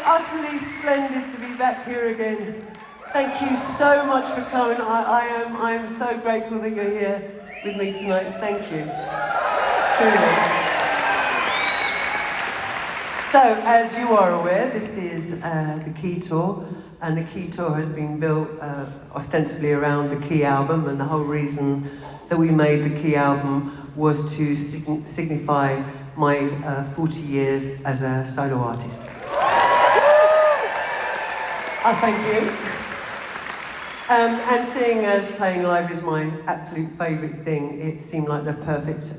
utterly splendid to be back here again. Thank you so much for coming. I am so grateful that you're here with me tonight. Thank you. Truly. So, as you are aware, this is the Key Tour, and the Key Tour has been built ostensibly around the Key album, and the whole reason that we made the Key album was to signify my 40 years as a solo artist. I thank you. And seeing as playing live is my absolute favourite thing, it seemed like the perfect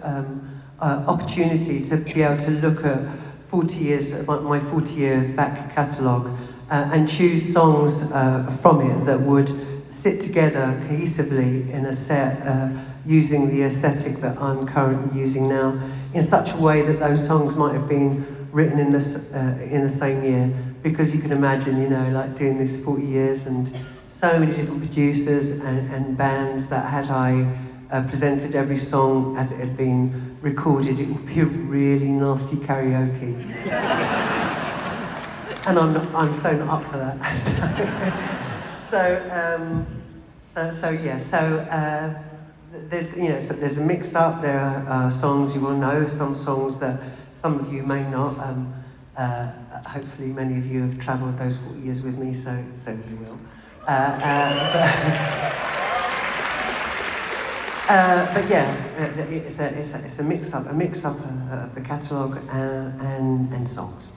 opportunity to be able to look at 40 years, my 40-year back catalogue, and choose songs from it that would sit together cohesively in a set using the aesthetic that I'm currently using now, in such a way that those songs might have been written in the same year, because you can imagine, you know, like doing this 40 years and so many different producers and bands that had I presented every song as it had been recorded, it would be a really nasty karaoke. And I'm so not up for that. So there's a mix-up. There are songs you will know, some songs that some of you may not. Hopefully many of you have travelled those 40 years with me, so you will. But yeah, it's a mix-up of the catalogue and songs.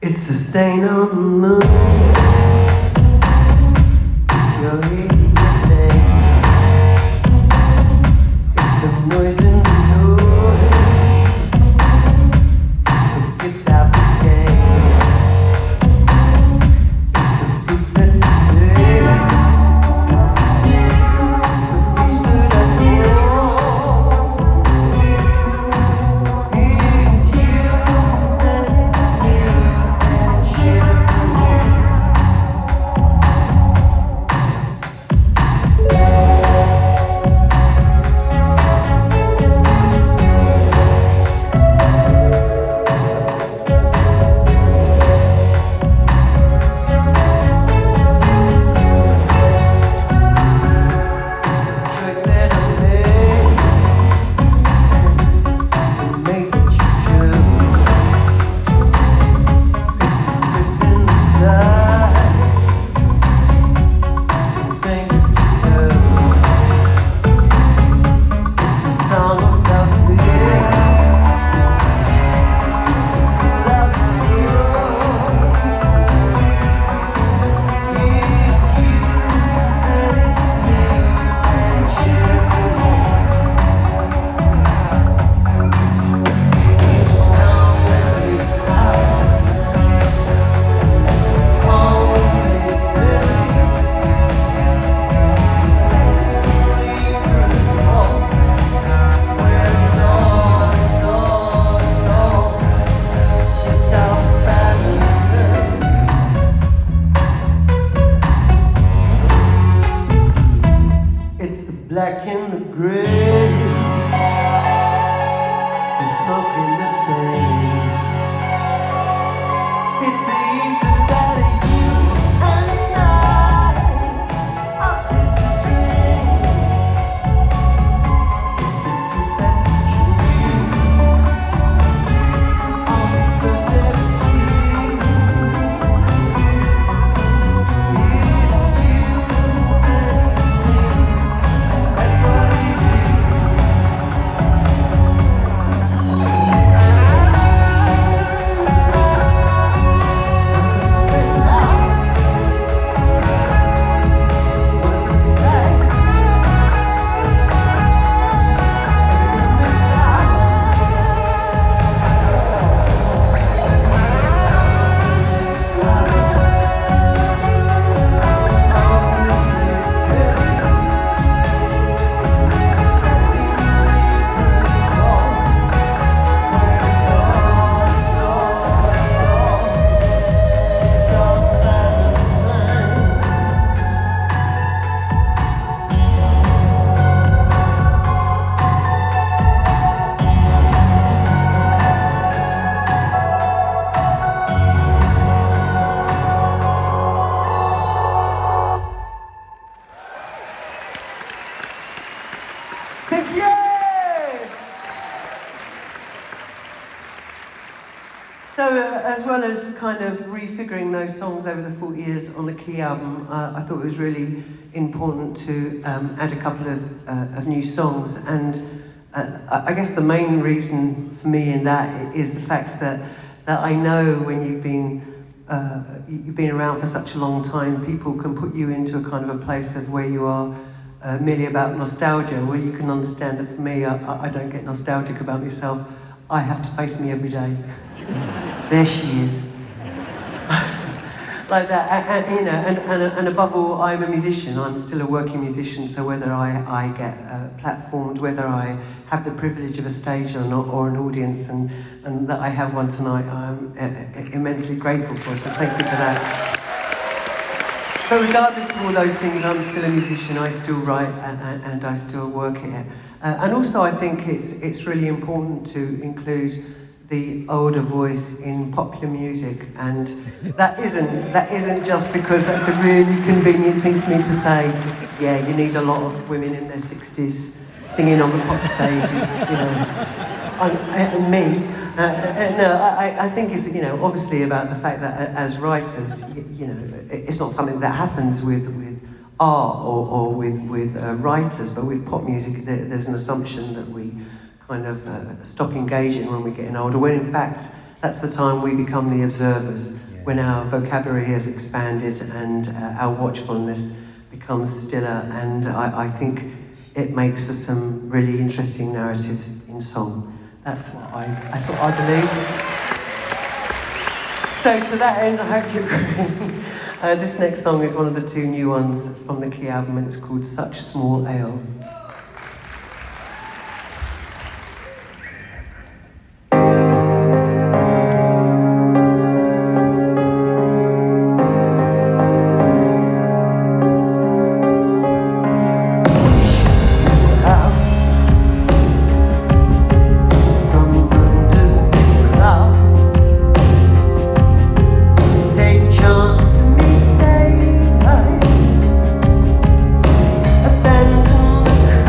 It's the stain on the moon. It's your evening. It's the noise in the noise. It's out the game. It's the fruit that you made. The beach that I know. It's you and it's me and shit. Black and the grey, the smoke in the same. It's the ether that you and I opted to drink. It's the truth that's true on the first day of June. It's you and it's me, and that's why well as kind of refiguring those songs over the 40 years on the Key album, I thought it was really important to add a couple of new songs. And I guess the main reason for me in that is the fact that I know when you've been around for such a long time, people can put you into a kind of a place of where you are merely about nostalgia, where you can understand that for me, I don't get nostalgic about myself. I have to face me every day. There she is. Like that, and above all, I'm a musician. I'm still a working musician, so whether I get platformed, whether I have the privilege of a stage or an audience, and that I have one tonight, I'm immensely grateful for, so thank you for that. But regardless of all those things, I'm still a musician. I still write and I still work here. And also I think it's really important to include the older voice in popular music, and that isn't just because that's a really convenient thing for me to say. Yeah, you need a lot of women in their 60s singing on the pop stages, you know, and me. No, I think it's, you know, obviously about the fact that as writers, you know, it's not something that happens with art or with writers, but with pop music, there's an assumption that we kind of stop engaging when we're getting older, when in fact that's the time we become the observers, when our vocabulary has expanded and our watchfulness becomes stiller, and I think it makes for some really interesting narratives in song. That's what I believe. So to that end, I hope you agree. This next song is one of the two new ones from the Key album, and it's called Such Small Ale. Abandon the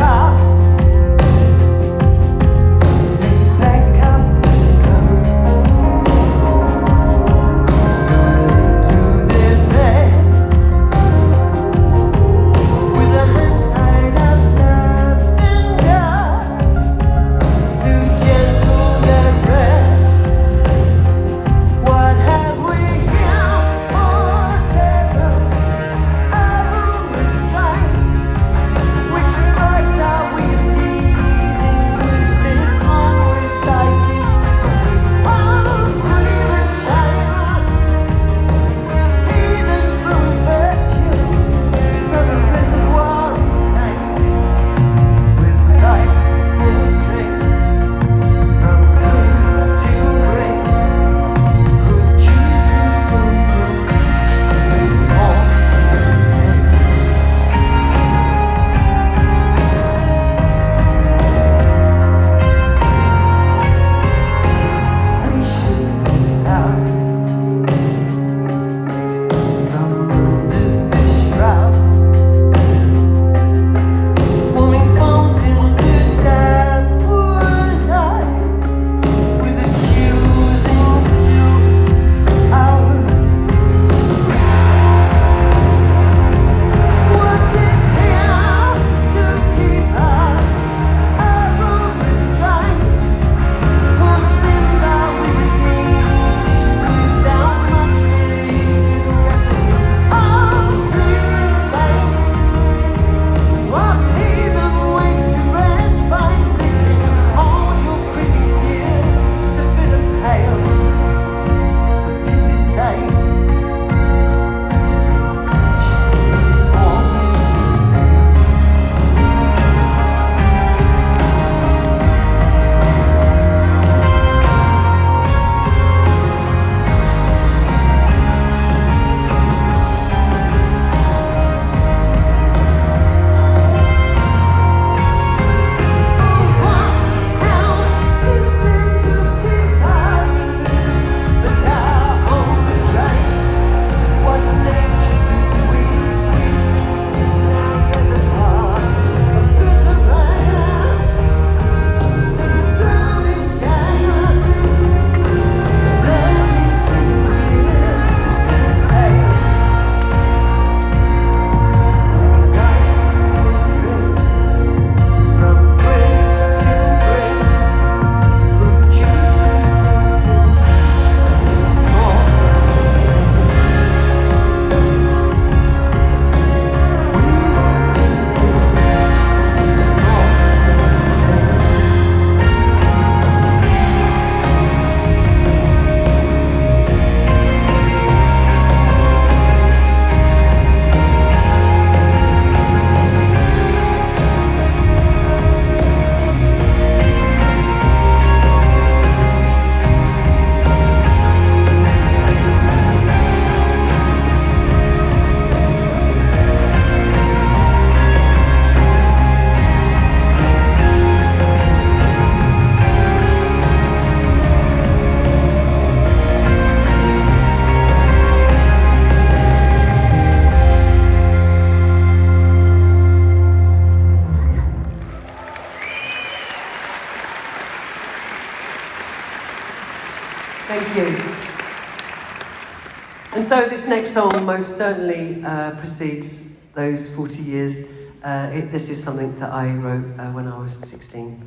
so this next song most certainly precedes those 40 years. This is something that I wrote when I was 16.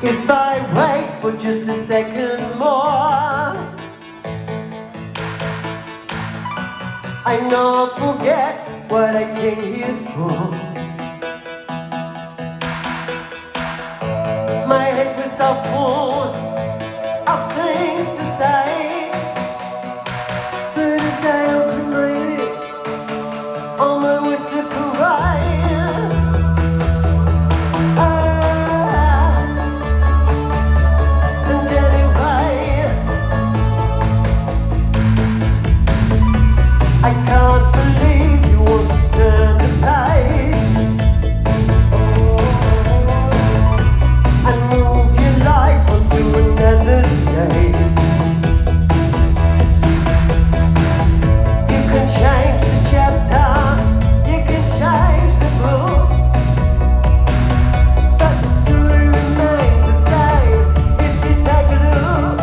If I wait for just a second more, I know I'll forget what I came here for. My head was so full of things to say, but as I opened my lips, all my words slip away. I can't believe you want to turn the page and move your life onto another stage. You can change the chapter, you can change the book, but the story remains the same if you take a look.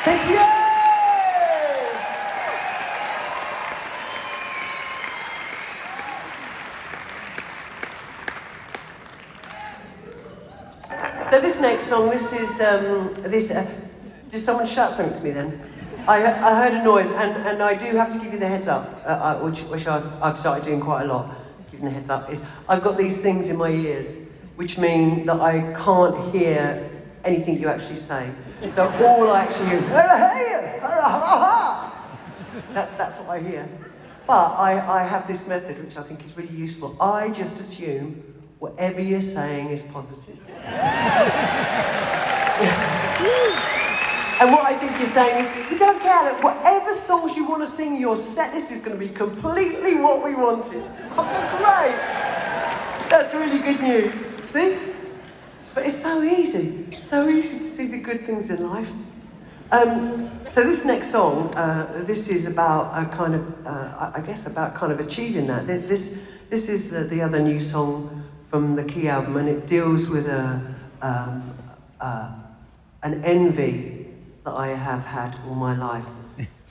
Thank you! So this next song, this is, did someone shout something to me then? I heard a noise, and I do have to give you the heads up, which I've started doing quite a lot, giving the heads up, is I've got these things in my ears, which mean that I can't hear anything you actually say. So all I actually hear is, that's what I hear. But I have this method, which I think is really useful. I just assume whatever you're saying is positive. And what I think you're saying is, you don't care that whatever songs you want to sing, your set list is going to be completely what we wanted. Oh, great! That's really good news. See? But it's so easy to see the good things in life. So this next song, this is about a kind of, I guess, about kind of achieving that. This is the other new song from the Key album, and it deals with an envy that I have had all my life,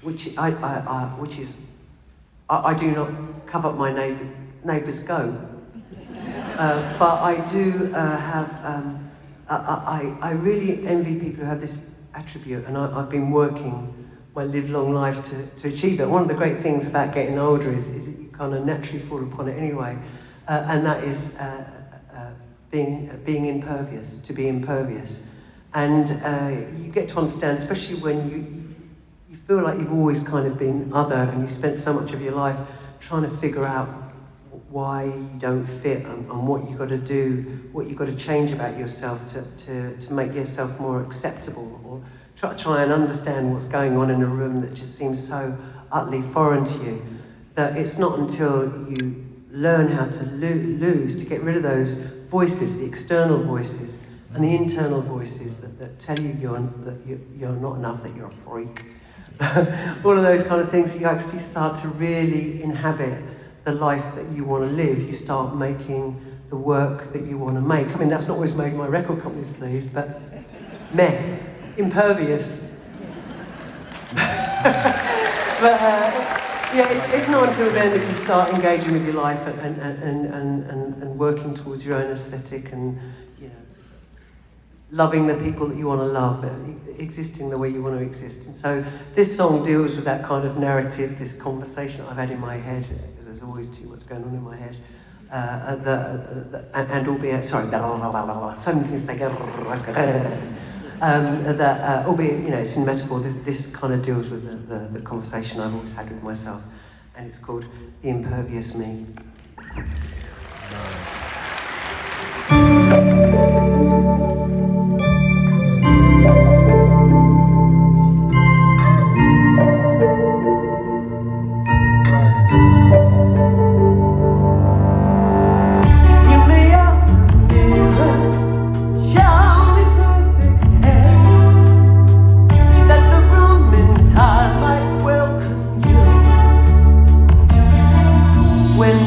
which is I do not cover up my neighbour's goat, but I do have. I really envy people who have this attribute, and I've been working my livelong life to achieve it. One of the great things about getting older is that you kind of naturally fall upon it anyway, and that is being impervious, to be impervious. And you get to understand, especially when you feel like you've always kind of been other, and you spent so much of your life trying to figure out why you don't fit, and what you've got to do, what you've got to change about yourself to make yourself more acceptable, or try and understand what's going on in a room that just seems so utterly foreign to you, that it's not until you learn how to to get rid of those voices, the external voices, and the internal voices that tell you that you're not enough, that you're a freak. All of those kind of things, you actually start to really inhabit the life that you want to live. You start making the work that you want to make. I mean, that's not always made my record companies pleased, but meh, impervious. But yeah, it's not until then that you start engaging with your life and working towards your own aesthetic, and loving the people that you want to love, but existing the way you want to exist. And so this song deals with that kind of narrative, this conversation I've had in my head, because there's always too much going on in my head, and albeit, sorry, so many things say, albeit, it's in metaphor, this kind of deals with the conversation I've always had with myself, and it's called The Impervious Me. When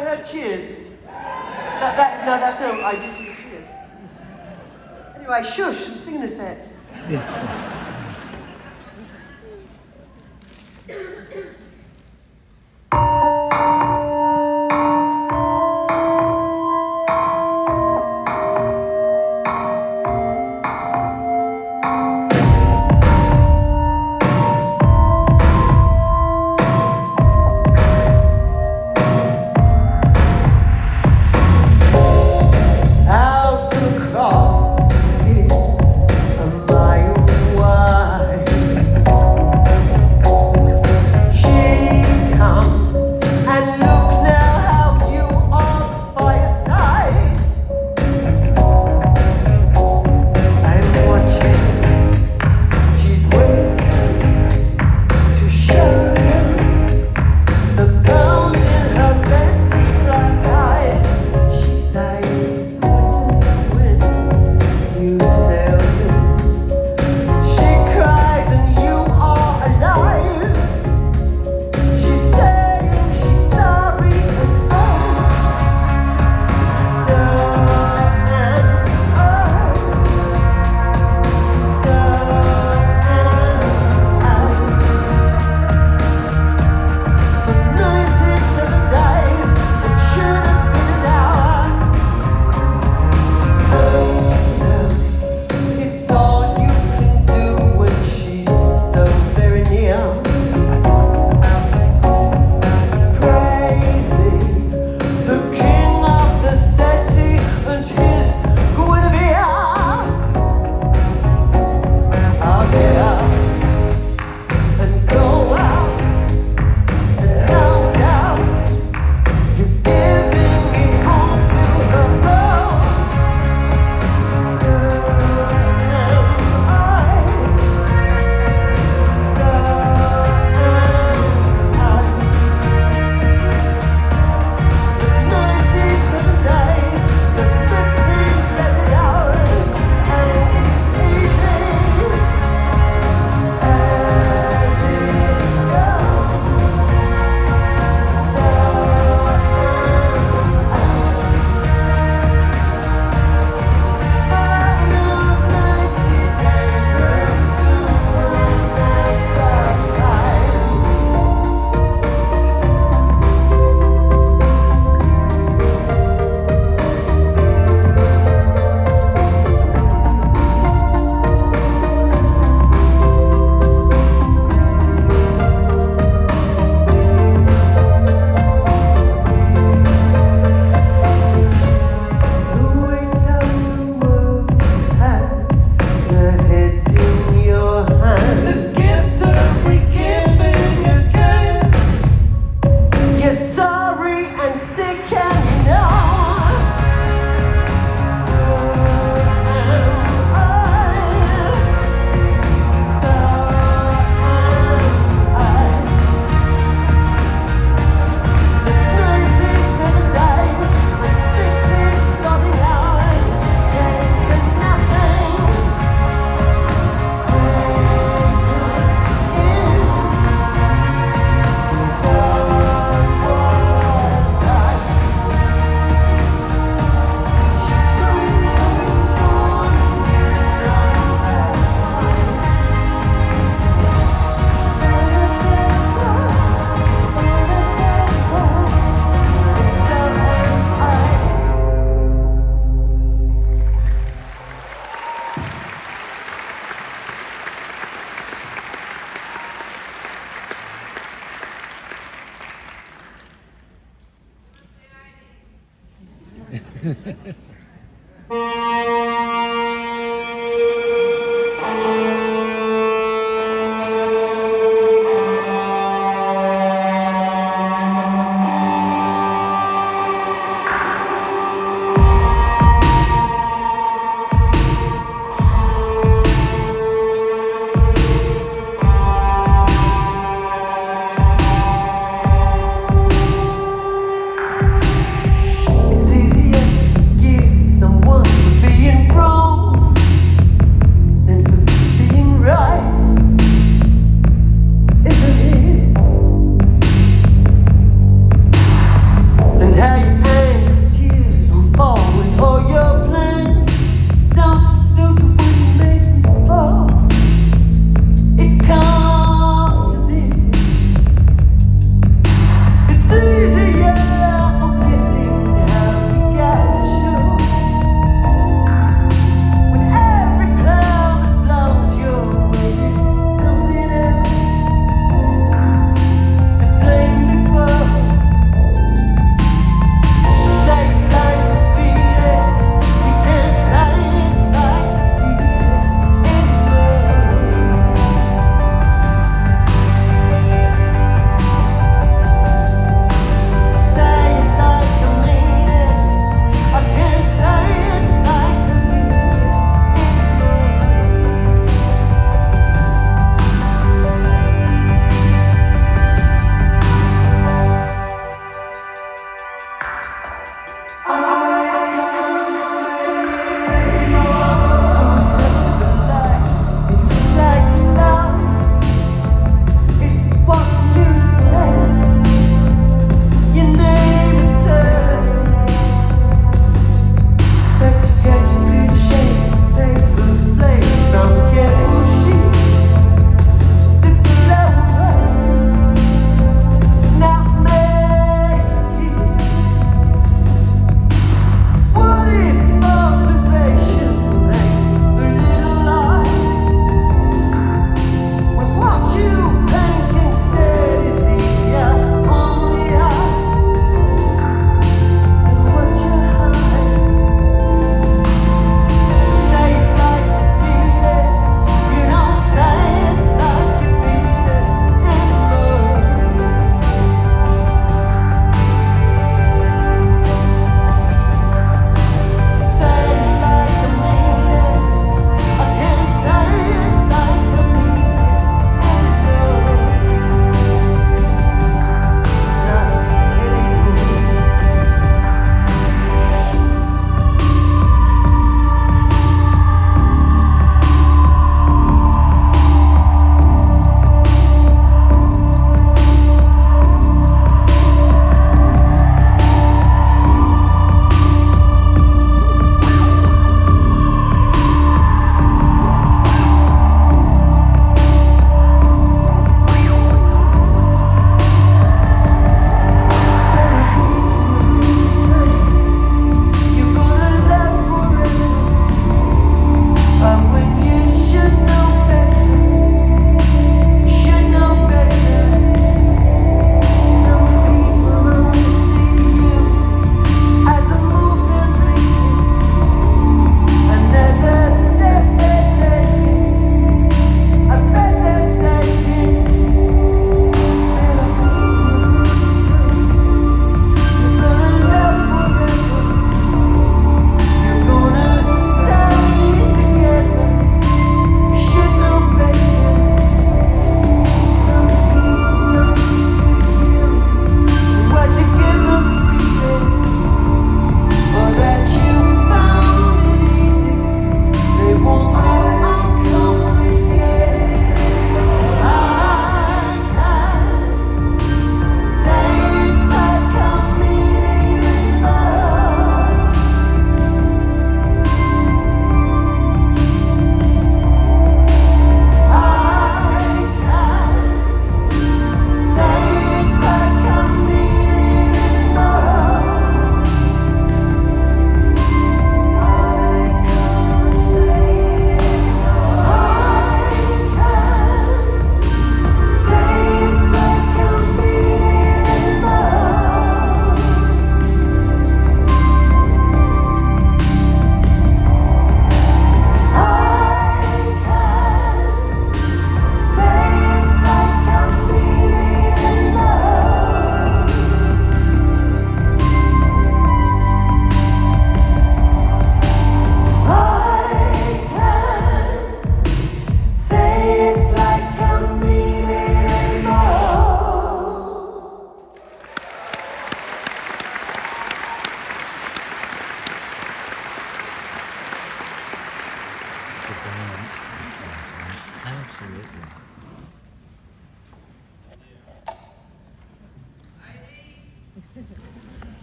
I heard cheers. No, that's no, I did hear cheers. Anyway, shush, I'm singing a set. It's easier to forgive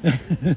Thank you.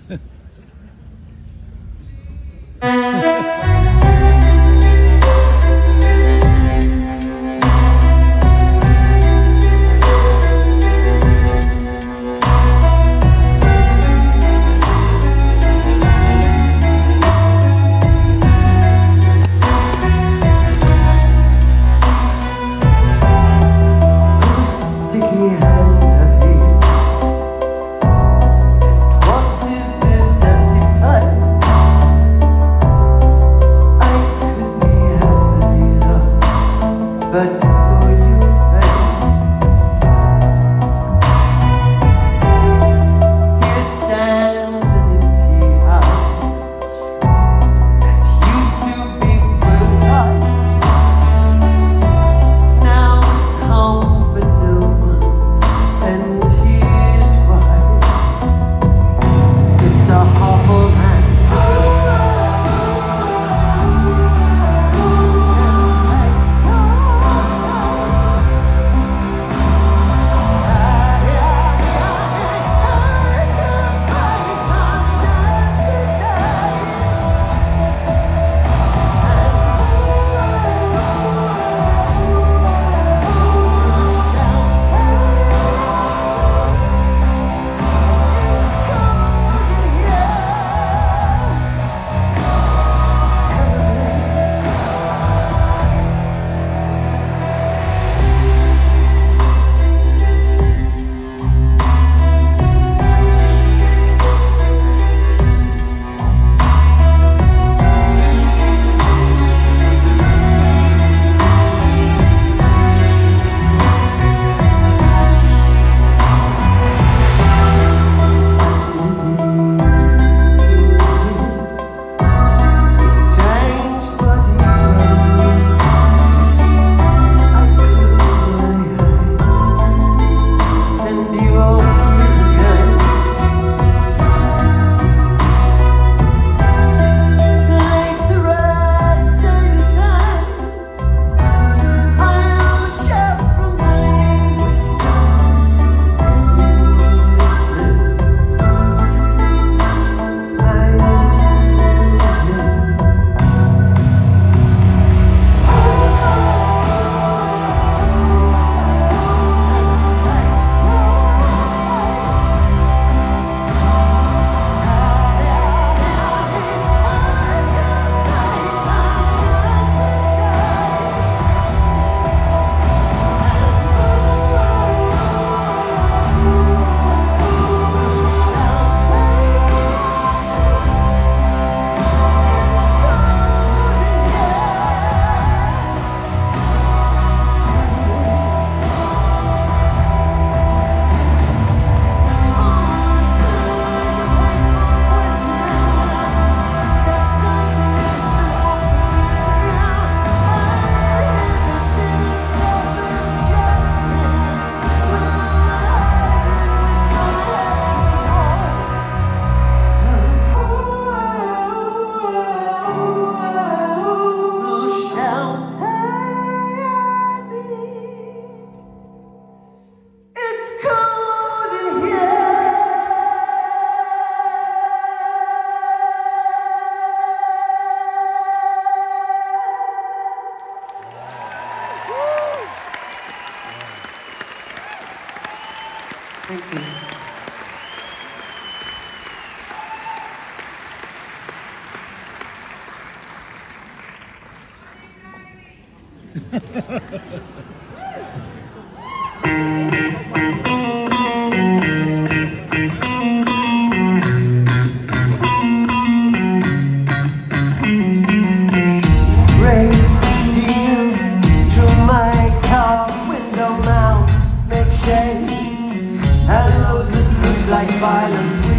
Violence we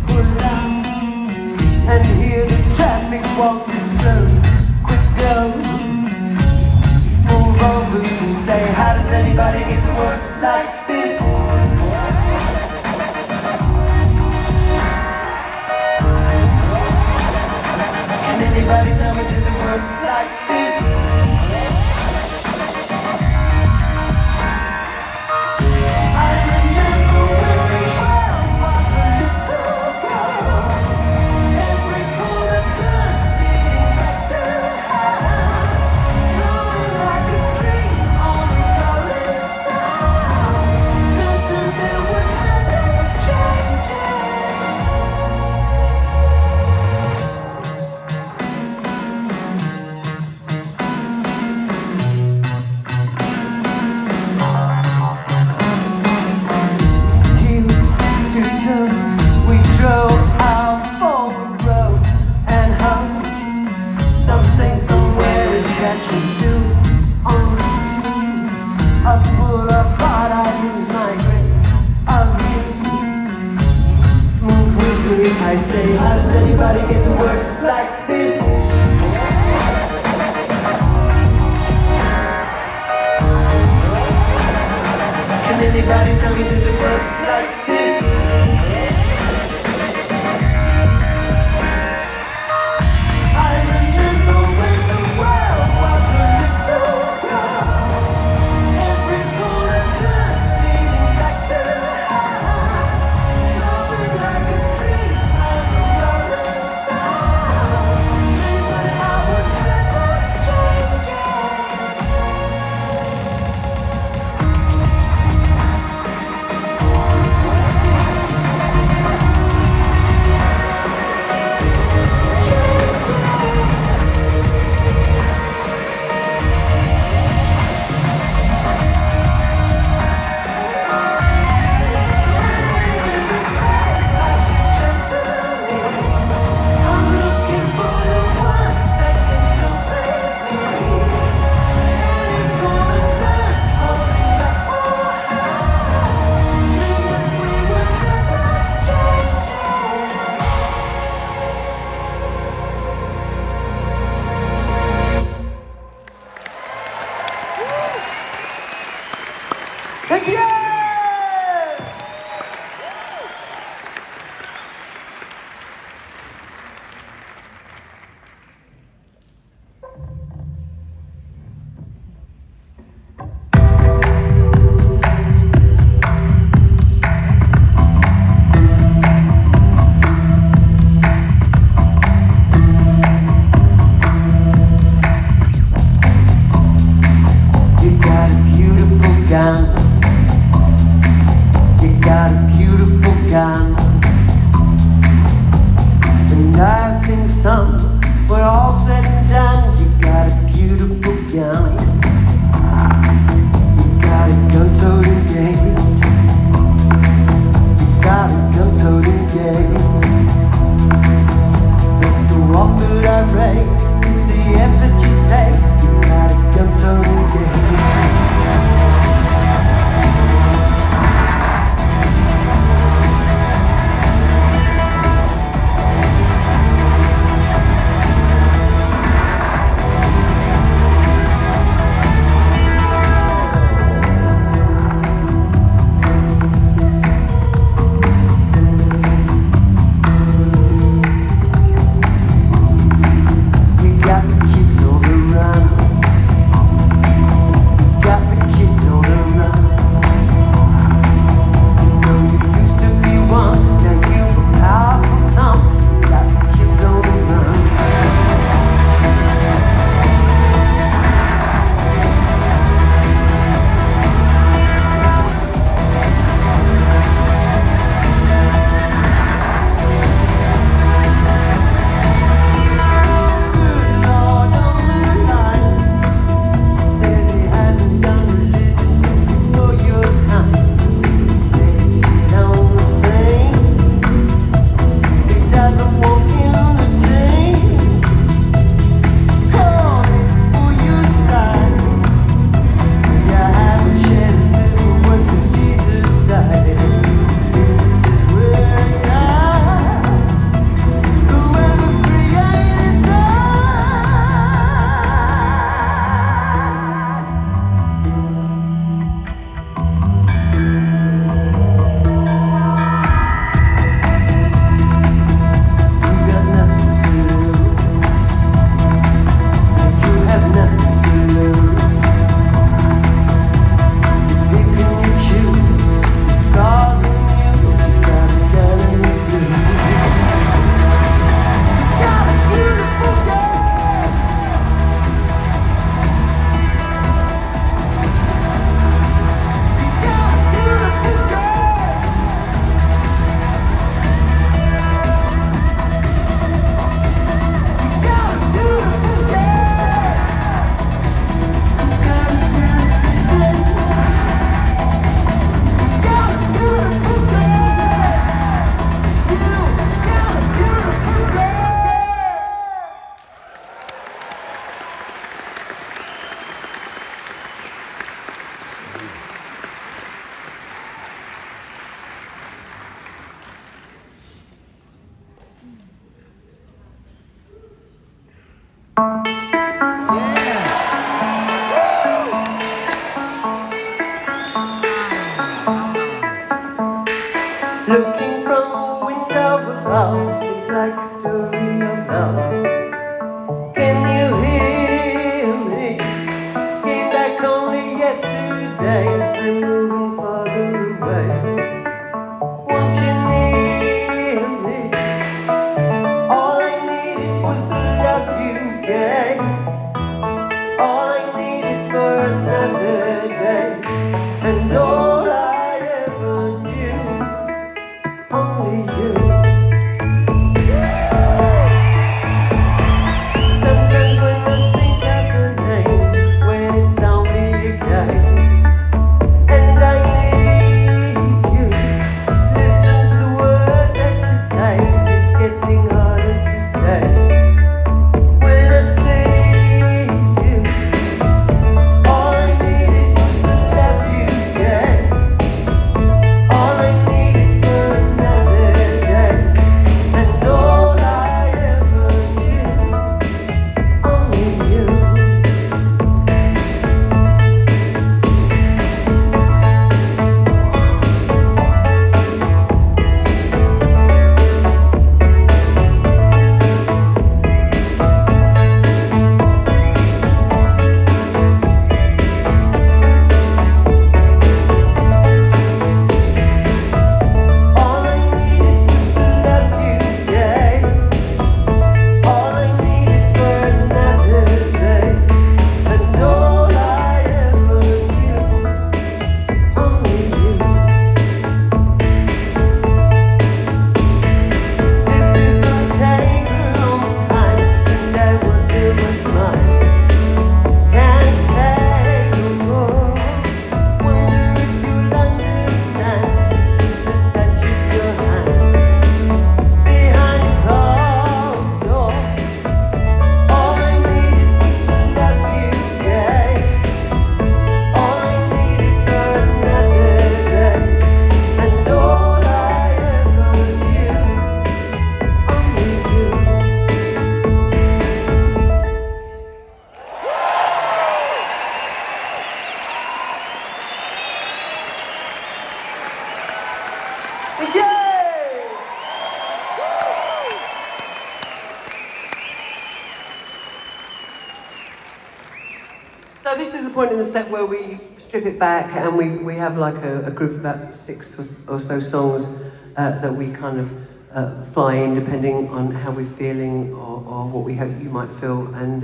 pull out and hear the traffic waltzes slowly. Quick go, move over and say, how does anybody get to work like this? Can anybody tell me does it work like this? I remember when we were a little drove out forward road and hung something somewhere is catching still on routine. A boulevard, I lose my grip of you. Move with me, I say, how does anybody get to work like this? Can anybody tell me does it work like this? I remember when the world was a little girl. Every corner turn leading back to high. Flowing like a stream of a rolling star. on the window above. It's like a story of love. Can you hear me? Came back only yesterday. I'm moving farther away. Won't you near me? All I needed was the love you gave. All I needed for another day. And all I ever knew, only you. Sometimes when I think of the name, when it's only a game, and I need you, listen to the words that you say, it's getting harder to stay. When I see you, all I needed was the love you gave. All I needed for another day, and all I ever knew, only you. All I needed was the love you gave. All I needed for another day, and all I ever knew, only you. This is gonna take a long time, and I wonder what's mine. Can't take no more. Wonder if you'll understand. It's just the touch of your hand behind a closed door. All I needed was the love you gave. All I needed for another day, and all I ever knew, only you. Yay! So this is the point in the set where we strip it back and we have like a group of about 6 or so songs that we kind of fly in depending on how we're feeling or what we hope you might feel. And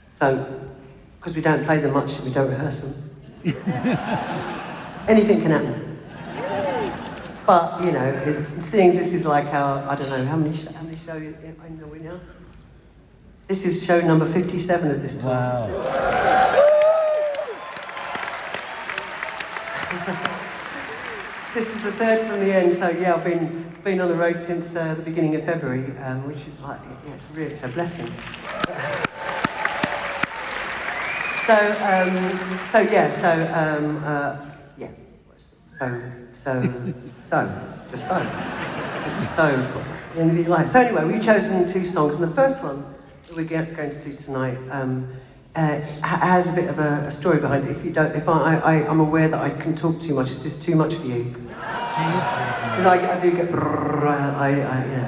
so, because we don't play them much, we don't rehearse them. Anything can happen. But, you know, seeing as this is like our, I don't know, how many shows are we now? This is show number 57 at this time. Wow. This is the third from the end, so yeah, I've been on the road since the beginning of February, which is like, yeah, it's a blessing. Anything you like. So anyway, we've chosen 2 songs, and the first one that we're going to do tonight has a bit of a story behind it. I'm aware that I can talk too much. Is this too much for you? Because I do get,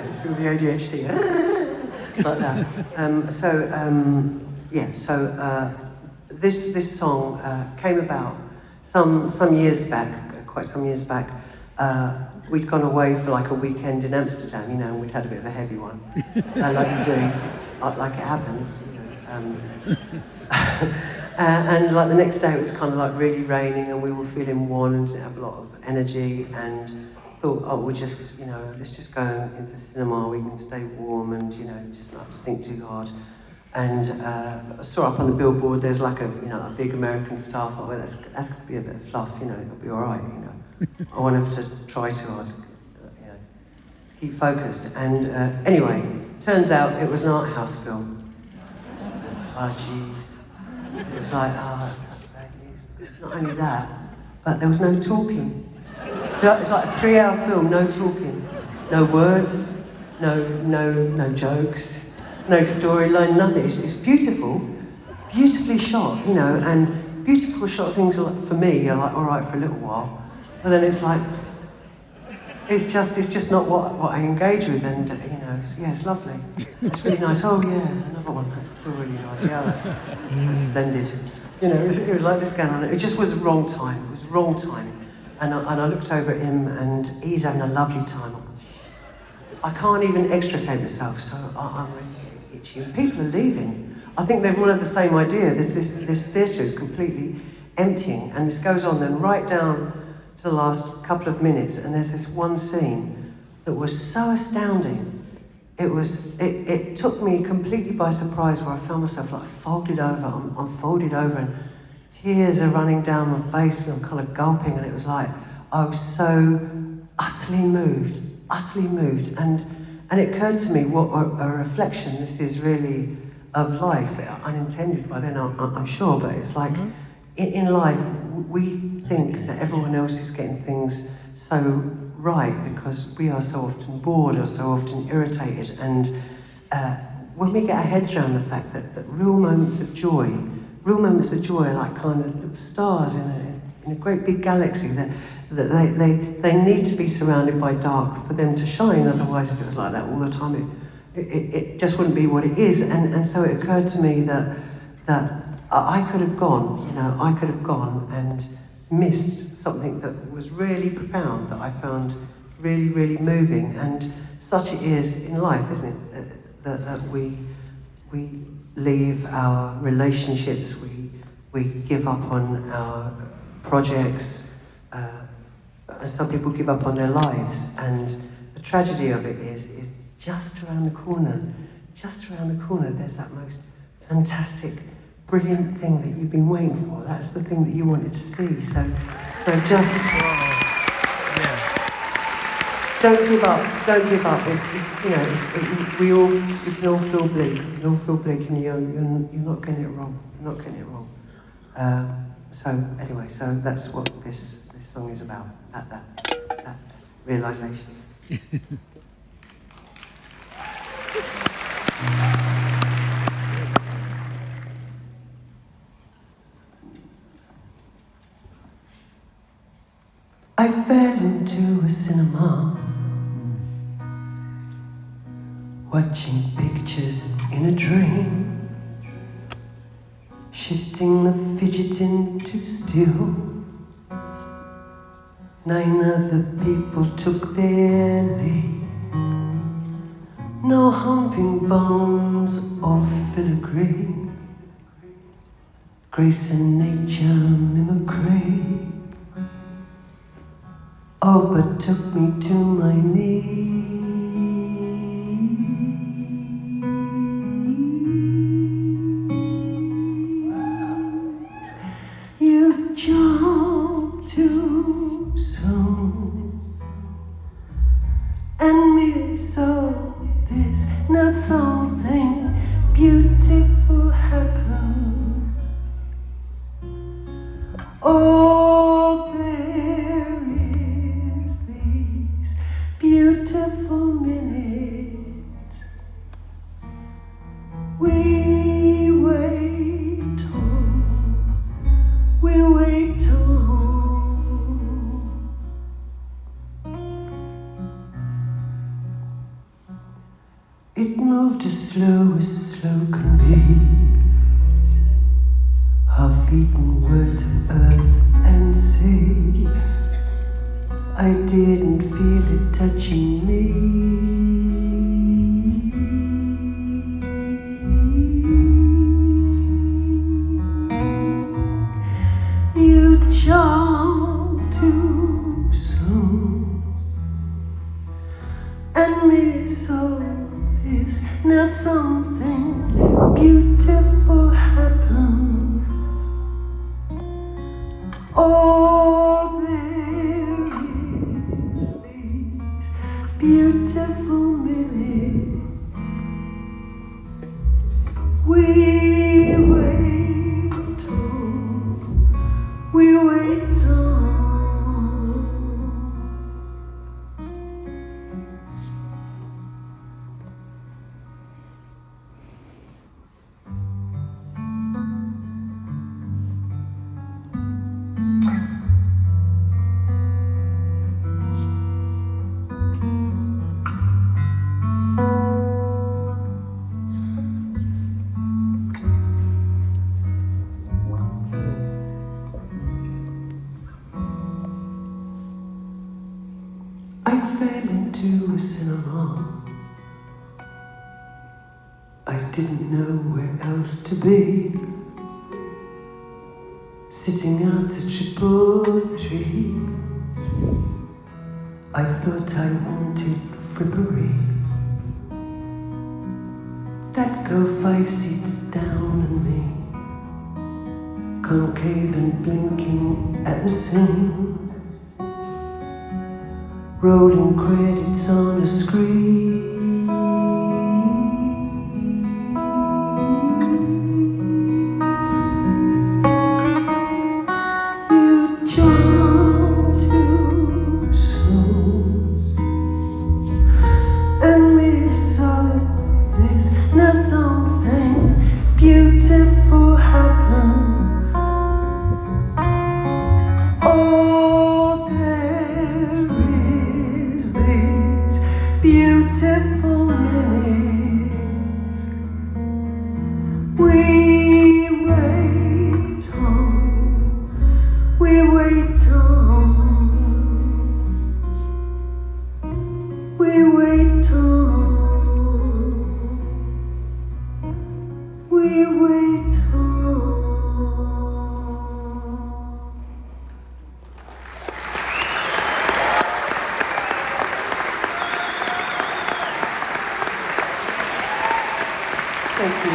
it's all the ADHD, like that. This song came about some years back, quite some years back. We'd gone away for like a weekend in Amsterdam, you know, and we'd had a bit of a heavy one, like you do, like it happens, you know. And like the next day it was kind of like really raining and we were feeling worn and didn't have a lot of energy, and thought, oh, we'll just, you know, let's just go into the cinema, we can stay warm and, you know, just not have to think too hard. And I saw up on the billboard there's like a big American star. I thought, well, that's going to be a bit of fluff, you know, it'll be all right, you know. I won't have to try too hard, you know, to keep focused. And anyway, turns out it was an art house film. Oh, jeez. It was like, oh, that's such bad news. It's not only that, but there was no talking. It's like a 3-hour film, no talking. No words, no jokes, no storyline, nothing. It's beautiful, beautifully shot, you know, and beautiful shot things for me are like all right for a little while. But then it's like, it's just not what I engage with, and yeah, it's lovely. It's really nice. Oh yeah, another one. That's still really nice. Yeah, that's splendid. It was like this going on. It just was the wrong time. It was the wrong time, and I looked over at him, and he's having a lovely time. I can't even extricate myself, so I'm really itchy. And people are leaving. I think they've all had the same idea that this theatre is completely emptying, and this goes on then right down to the last couple of minutes, and there's this one scene that was so astounding. It took me completely by surprise, where I found myself like folded over. I'm folded over, and tears are running down my face, and I'm kind of gulping, and it was like I was so utterly moved, and it occurred to me what a reflection this is really of life, unintended by then, I'm sure, but it's like in life we think that everyone else is getting things so right because we are so often bored or so often irritated, and when we get our heads around the fact that real moments of joy are like kind of little stars in a great big galaxy, that they need to be surrounded by dark for them to shine. Otherwise, if it was like that all the time, it just wouldn't be what it is. And so it occurred to me that I could have gone and missed something that was really profound, that I found really, really moving. And such it is in life, isn't it? That we leave our relationships, we give up on our projects, and some people give up on their lives. And the tragedy of it is just around the corner, there's that most fantastic, brilliant thing that you've been waiting for. That's the thing that you wanted to see. So just don't give up. We can all feel bleak. And you're not getting it wrong. So anyway, so that's what this song is about. That realization. I fell into a cinema, watching pictures in a dream, shifting the fidget into still. 9 other people took their leave. No humping bones or filigree, grace and nature mimicry. Oh, but took me to my knees. You jumped too soon and miss all this. Now something beautiful happened. Oh, there is these beautiful minutes we wait on. It moved as slow can be. Half-eaten words of earth and sea. I didn't feel it touching me. You jumped too soon and miss all this. Now something beautiful happens. Oh, there is these beautiful minutes we wait on, I fell into a cinema. I didn't know where else to be. Sitting out at 333, I thought I wanted frippery. That girl 5 seats down and me, concave and blinking at the scene. Rolling credits on a screen. You jumped too soon and missed all this. Now something beautiful happened. Oh, there is these beautiful minutes we wait on, we wait on, we wait on, we wait on. Thank you.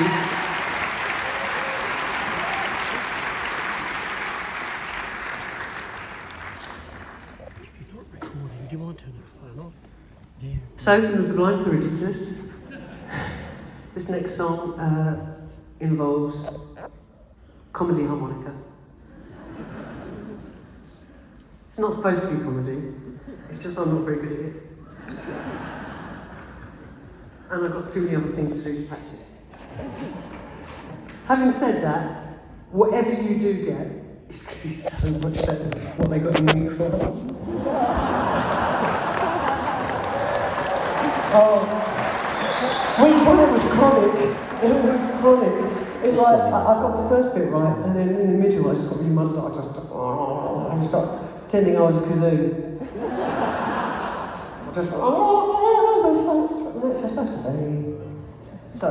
If you're not recording, do you want to turn this phone off? Yeah. So, from the sublime to the ridiculous, this next song involves comedy harmonica. It's not supposed to be comedy, it's just I'm not very good at it. And I've got too many other things to do to practice. Having said that, whatever you do get is going to be so much better than what they got in the microphone. Oh, when it was chronic, it's like I got the first bit right, and then in the middle I just got really mummed up. I just started pretending I was a kazoo. I just so it's supposed to be. So,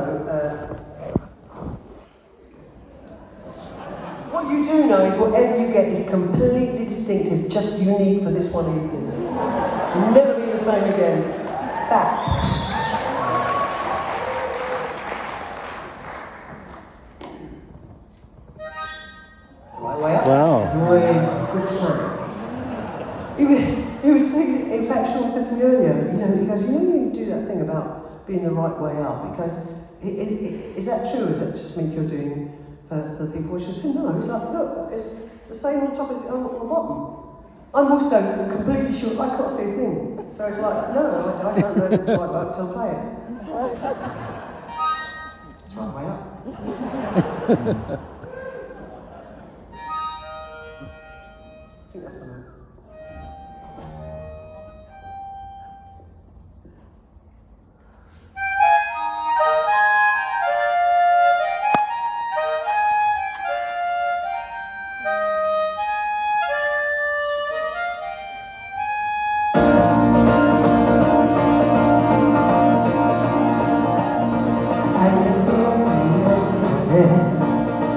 what you do know is whatever you get is completely distinctive, just unique for this one evening. It'll never be the same again. Fact. Right way up. Wow. Always good time. He was saying, in fact, Sean said to me earlier, he goes, you do that thing about being the right way up, because is that true, or is that just something you're doing for the people? She said, no, it's like, look, it's the same on top as on the bottom. I'm also completely sure, I can't see a thing. So it's like, no, I don't know this right way up till I play it. It's right way up. I think that's the note.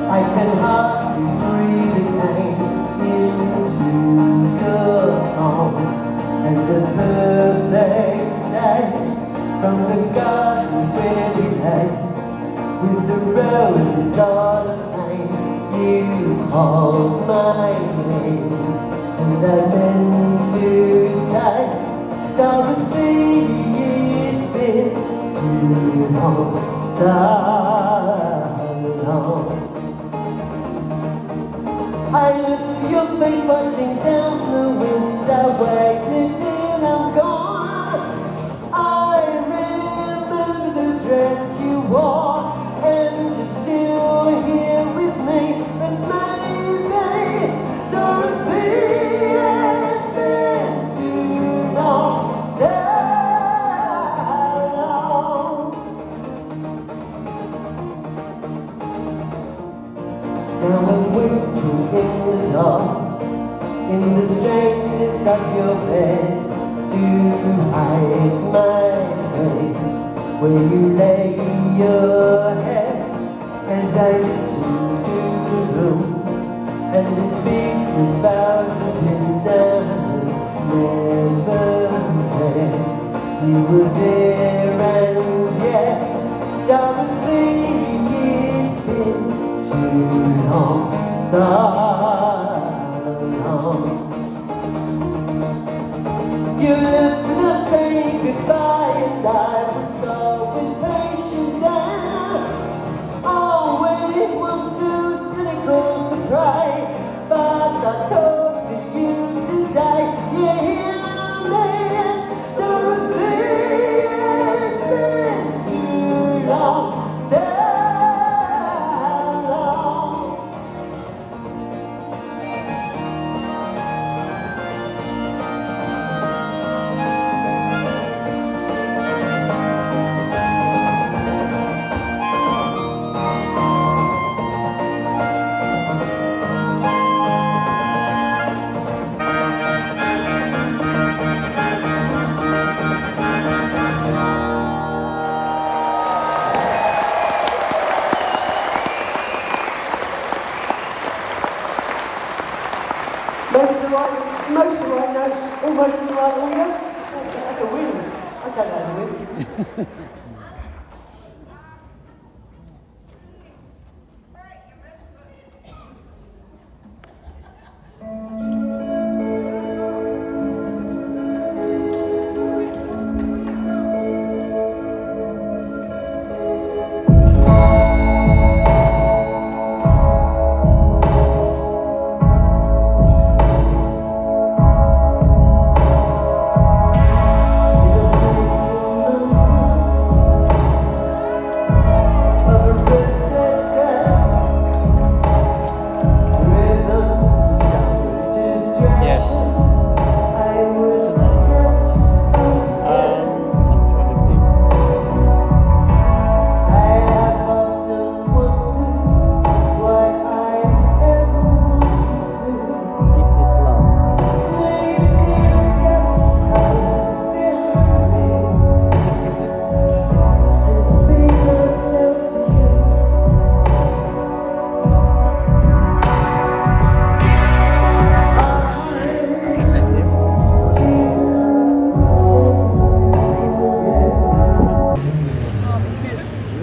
I can hardly breathe again into your arms, and the perfect day from the garden where we lay with the roses all aflame. You called my name, and I meant to say, Dorothy, it's been too long, so long. I look at your face watching down the window, waiting till I'm gone. I remember the dress you wore, and you're still here with me. And maybe, Dorothy, it's been too long, so long. Now I'm waiting in the dark, in the strangeness of your hide my face, where you lay your head as I listen to the room, and it speaks about the distance never there. You were there and yet, Dorothy, it's been too long, so long. You left without saying goodbye, and I was so impatient then. Always was too cynical to cry, but I talk to you today. You hear me, Dorothy, it's been too long, so long. Most of the right notes, almost the right order. That's a win. I take that as a win.